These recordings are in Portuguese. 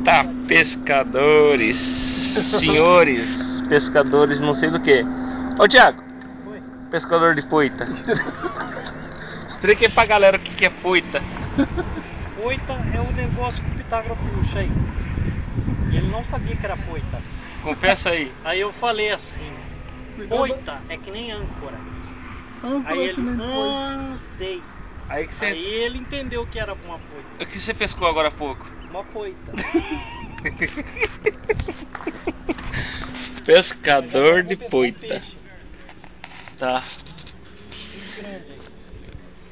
Tá, pescadores, senhores pescadores, não sei do que. Ô Thiago, Oi. pescador de poita. Explica aí pra galera o que é poita. Poita é o negócio que o Pitágoras puxa aí. E ele não sabia que era poita. Confessa aí. Aí eu falei assim: poita é que nem âncora. Âncora Aí que ele, nem poita. sei. Aí que Aí você. ele entendeu que era uma poita. O que você pescou agora há pouco? Uma poita. Pescador de Vou pescar um poita. peixe. Tá. Peixe grande aí.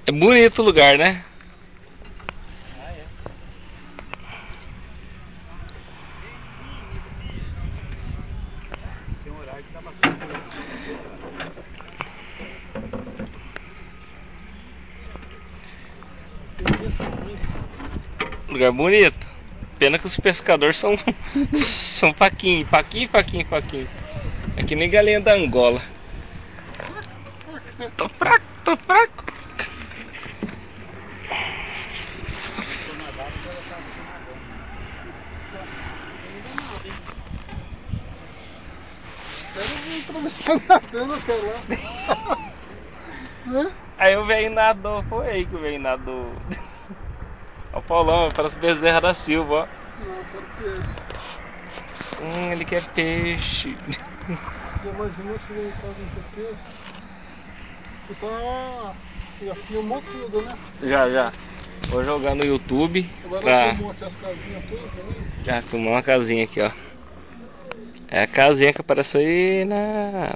É bonito o lugar, né? Ah, é. Tem um horário que dá bastante coisa. Lugar bonito. Pena que os pescadores são são faquinho. É que nem galinha da Angola. Tô fraco. Tô nadando, mas ela tá aqui nadando. Ainda nada, hein? Quero atravessar nadando até lá. Né? Aí o velho nadou, foi aí que o velho nadou. Ó o Paulão, parece Bezerra da Silva, ó. Não, eu quero peixe. Ele quer peixe. Já imaginou se lá em casa não ter peixe? Você tá... Já filmou tudo, né? Já. Vou jogar no YouTube. Agora filmou aqui as casinhas todas também. Já filmou uma casinha aqui, ó. É a casinha que apareceu aí na.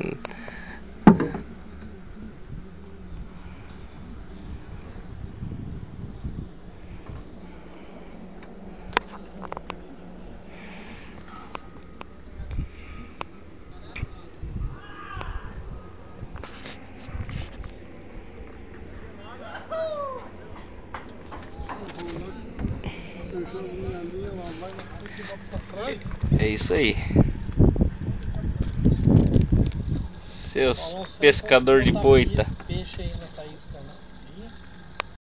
Eu jogo minha linha, ela vai na frente e volta pra trás. É isso aí. Seus Falou, você pescador de botar poita. peixe aí, né?